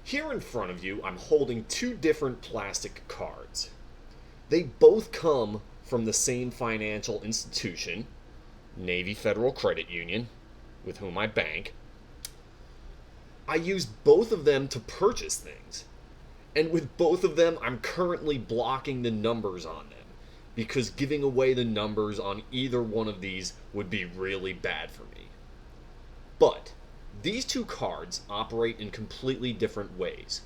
Here in front of you, I'm holding two different plastic cards. They both come from the same financial institution, Navy Federal Credit Union, with whom I bank. I use both of them to purchase things. And with both of them, I'm currently blocking the numbers on them because giving away the numbers on either one of these would be really bad for me. But these two cards operate in completely different ways.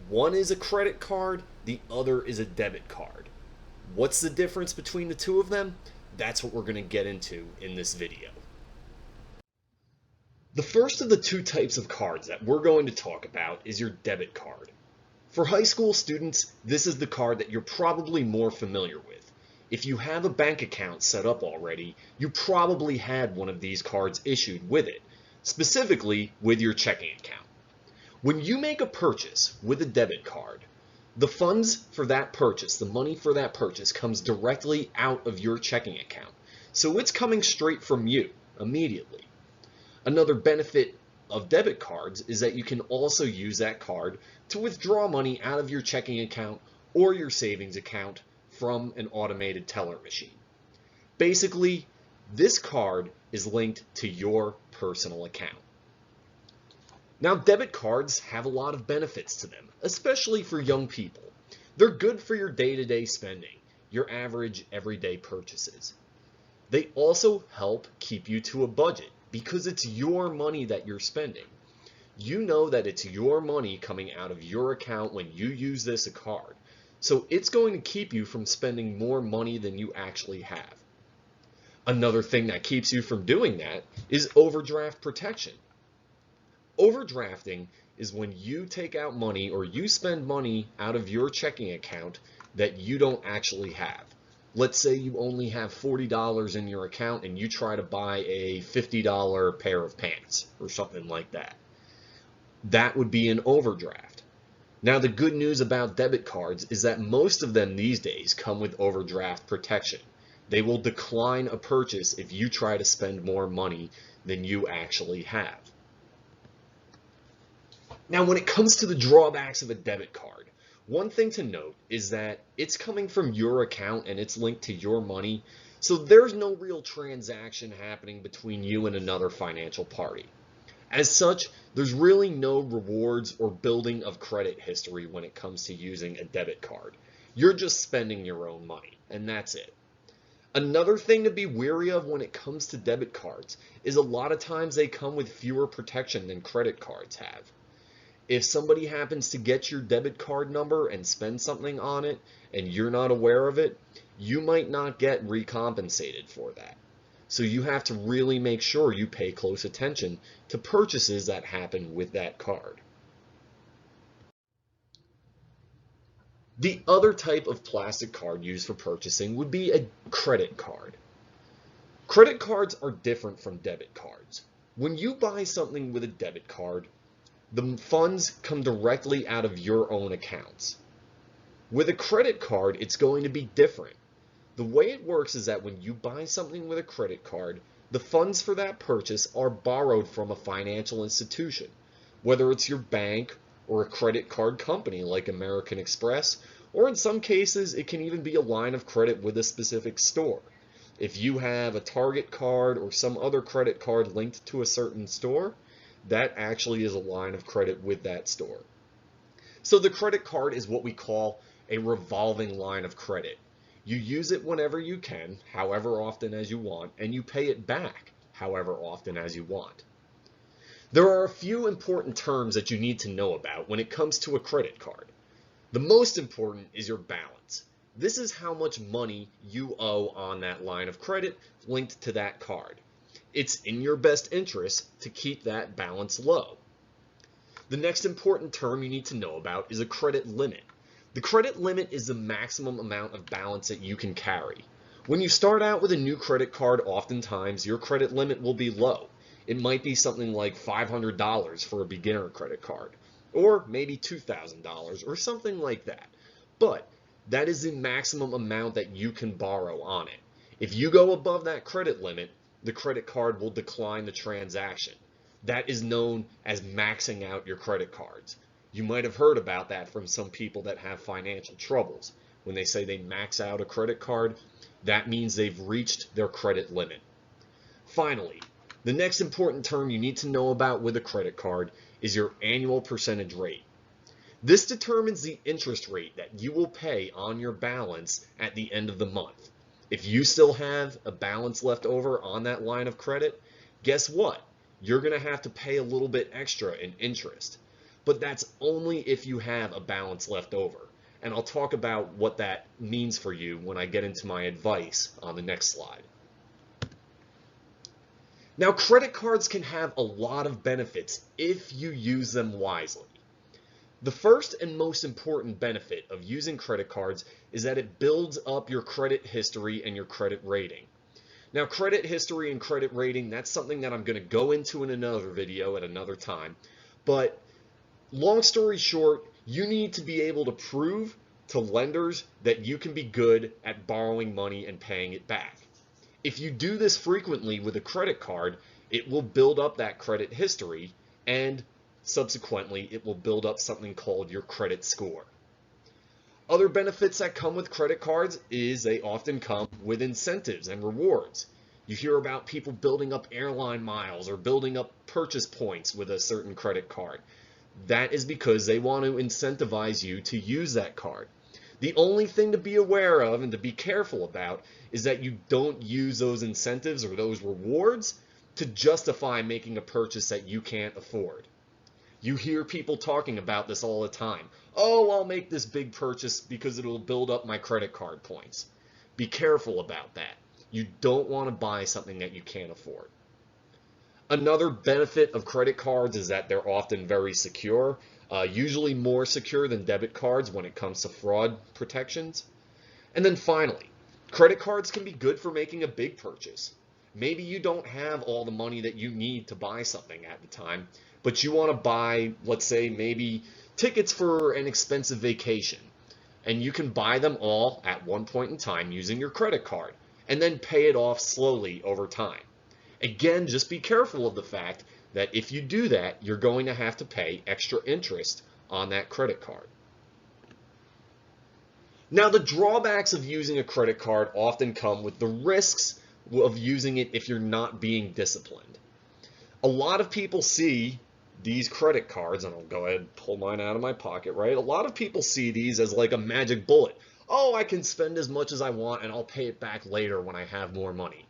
One is a credit card, the other is a debit card. What's the difference between the two of them? That's what we're going to get into in this video. The first of the two types of cards that we're going to talk about is your debit card. For high school students, this is the card that you're probably more familiar with. If you have a bank account set up already, you probably had one of these cards issued with it, specifically with your checking account. When you make a purchase with a debit card, the funds for that purchase, the money for that purchase, comes directly out of your checking account. So it's coming straight from you immediately. Another benefit of debit cards is that you can also use that card to withdraw money out of your checking account or your savings account from an automated teller machine. Basically, this card is linked to your personal account. Now, debit cards have a lot of benefits to them, especially for young people. They're good for your day-to-day spending, your average everyday purchases. They also help keep you to a budget because it's your money that you're spending. You know that it's your money coming out of your account when you use this card. So it's going to keep you from spending more money than you actually have. Another thing that keeps you from doing that is overdraft protection. Overdrafting is when you take out money or you spend money out of your checking account that you don't actually have. Let's say you only have $40 in your account and you try to buy a $50 pair of pants or something like that. That would be an overdraft. Now, the good news about debit cards is that most of them these days come with overdraft protection. They will decline a purchase if you try to spend more money than you actually have. Now, when it comes to the drawbacks of a debit card, one thing to note is that it's coming from your account and it's linked to your money, so there's no real transaction happening between you and another financial party. As such, there's really no rewards or building of credit history when it comes to using a debit card. You're just spending your own money, and that's it. Another thing to be wary of when it comes to debit cards is a lot of times they come with fewer protection than credit cards have. If somebody happens to get your debit card number and spend something on it and you're not aware of it, you might not get recompensated for that. So you have to really make sure you pay close attention to purchases that happen with that card. The other type of plastic card used for purchasing would be a credit card. Credit cards are different from debit cards. When you buy something with a debit card, the funds come directly out of your own accounts. With a credit card, it's going to be different. The way it works is that when you buy something with a credit card, the funds for that purchase are borrowed from a financial institution, whether it's your bank or a credit card company like American Express, or in some cases, it can even be a line of credit with a specific store. If you have a Target card or some other credit card linked to a certain store, that actually is a line of credit with that store. So the credit card is what we call a revolving line of credit. You use it whenever you can, however often as you want, and you pay it back however often as you want. There are a few important terms that you need to know about when it comes to a credit card. The most important is your balance. This is how much money you owe on that line of credit linked to that card. It's in your best interest to keep that balance low. The next important term you need to know about is a credit limit. The credit limit is the maximum amount of balance that you can carry. When you start out with a new credit card, oftentimes your credit limit will be low. It might be something like $500 for a beginner credit card, or maybe $2,000 or something like that. But that is the maximum amount that you can borrow on it. If you go above that credit limit, the credit card will decline the transaction. That is known as maxing out your credit cards. You might have heard about that from some people that have financial troubles. When they say they max out a credit card, that means they've reached their credit limit. Finally, the next important term you need to know about with a credit card is your annual percentage rate. This determines the interest rate that you will pay on your balance at the end of the month. If you still have a balance left over on that line of credit, guess what? You're going to have to pay a little bit extra in interest. But that's only if you have a balance left over. And I'll talk about what that means for you when I get into my advice on the next slide. Now, credit cards can have a lot of benefits if you use them wisely. The first and most important benefit of using credit cards is that it builds up your credit history and your credit rating. Now, credit history and credit rating, that's something that I'm going to go into in another video at another time. But long story short, you need to be able to prove to lenders that you can be good at borrowing money and paying it back. If you do this frequently with a credit card, it will build up that credit history, and subsequently, it will build up something called your credit score. Other benefits that come with credit cards is they often come with incentives and rewards. You hear about people building up airline miles or building up purchase points with a certain credit card. That is because they want to incentivize you to use that card. The only thing to be aware of and to be careful about is that you don't use those incentives or those rewards to justify making a purchase that you can't afford. You hear people talking about this all the time. Oh, I'll make this big purchase because it'll build up my credit card points. Be careful about that. You don't want to buy something that you can't afford. Another benefit of credit cards is that they're often very secure, usually more secure than debit cards when it comes to fraud protections. And then finally, credit cards can be good for making a big purchase. Maybe you don't have all the money that you need to buy something at the time, but you want to buy, let's say, maybe tickets for an expensive vacation. And you can buy them all at one point in time using your credit card and then pay it off slowly over time. Again, just be careful of the fact that if you do that, you're going to have to pay extra interest on that credit card. Now, the drawbacks of using a credit card often come with the risks of using it if you're not being disciplined. A lot of people see these credit cards, and I'll go ahead and pull mine out of my pocket, right? A lot of people see these as like a magic bullet. Oh, I can spend as much as I want and I'll pay it back later when I have more money.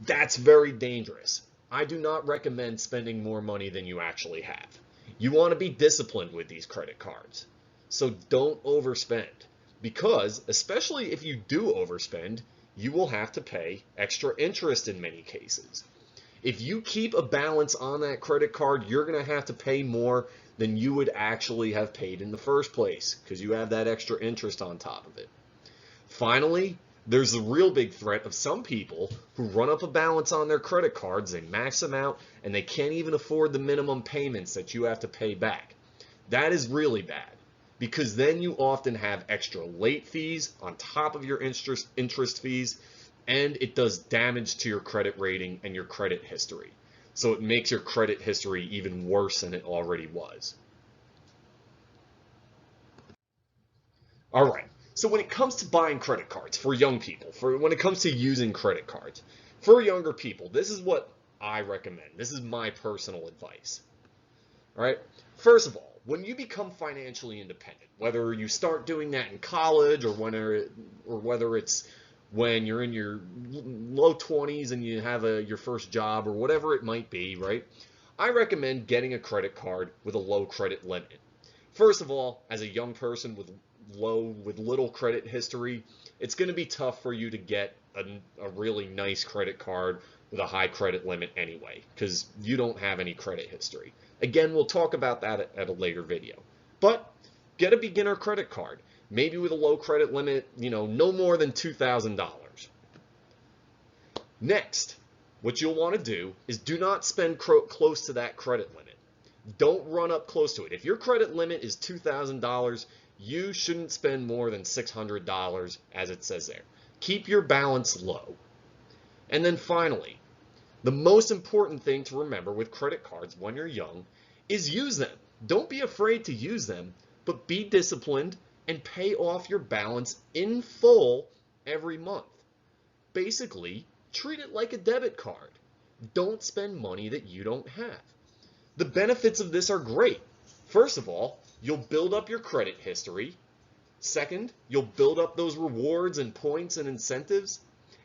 That's very dangerous. I do not recommend spending more money than you actually have. You want to be disciplined with these credit cards. So don't overspend, because especially if you do overspend, you will have to pay extra interest in many cases. If you keep a balance on that credit card, you're going to have to pay more than you would actually have paid in the first place because you have that extra interest on top of it. Finally, there's the real big threat of some people who run up a balance on their credit cards, they max them out, and they can't even afford the minimum payments that you have to pay back. That is really bad, because then you often have extra late fees on top of your interest fees, and it does damage to your credit rating and your credit history. So it makes your credit history even worse than it already was. All right. So when it comes to buying credit cards for young people, when it comes to using credit cards, for younger people, this is what I recommend. This is my personal advice. All right. First of all, when you become financially independent, whether you start doing that in college or whether it's when you're in your low 20s and you have your first job or whatever it might be, right? I recommend getting a credit card with a low credit limit. First of all, as a young person with little credit history, it's going to be tough for you to get a really nice credit card with a high credit limit anyway, because you don't have any credit history. Again, we'll talk about that at a later video. But get a beginner credit card, maybe with a low credit limit, no more than $2,000. Next, what you'll want to do is do not spend close to that credit limit. Don't run up close to it. If your credit limit is $2,000, you shouldn't spend more than $600, as it says there. Keep your balance low. And then finally, the most important thing to remember with credit cards when you're young is use them. Don't be afraid to use them, but be disciplined and pay off your balance in full every month. Basically, treat it like a debit card. Don't spend money that you don't have. The benefits of this are great. First of all, you'll build up your credit history. Second, you'll build up those rewards and points and incentives.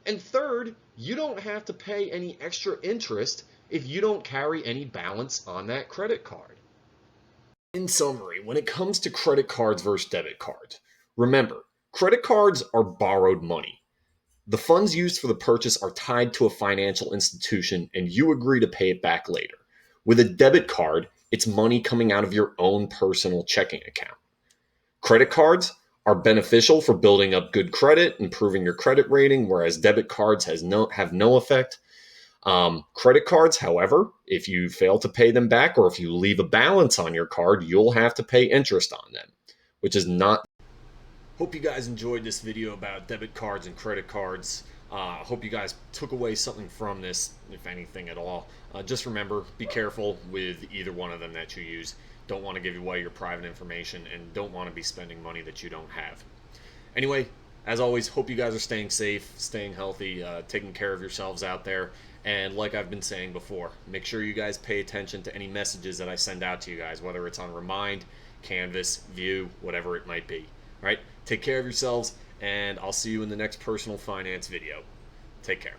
And third, you don't have to pay any extra interest if you don't carry any balance on that credit card. In summary, when it comes to credit cards versus debit cards, remember, credit cards are borrowed money. The funds used for the purchase are tied to a financial institution and you agree to pay it back later. With a debit card, it's money coming out of your own personal checking account. Credit cards are beneficial for building up good credit, improving your credit rating, whereas debit cards have no effect. Credit cards, however, if you fail to pay them back or if you leave a balance on your card, you'll have to pay interest on them, which is not. Hope you guys enjoyed this video about debit cards and credit cards. Hope you guys took away something from this, if anything at all. Just remember, be careful with either one of them that you use. Don't want to give away your private information and don't want to be spending money that you don't have. Anyway, as always, hope you guys are staying safe, staying healthy, taking care of yourselves out there. And like I've been saying before, make sure you guys pay attention to any messages that I send out to you guys, whether it's on Remind, Canvas, View, whatever it might be. All right, take care of yourselves, and I'll see you in the next personal finance video. Take care.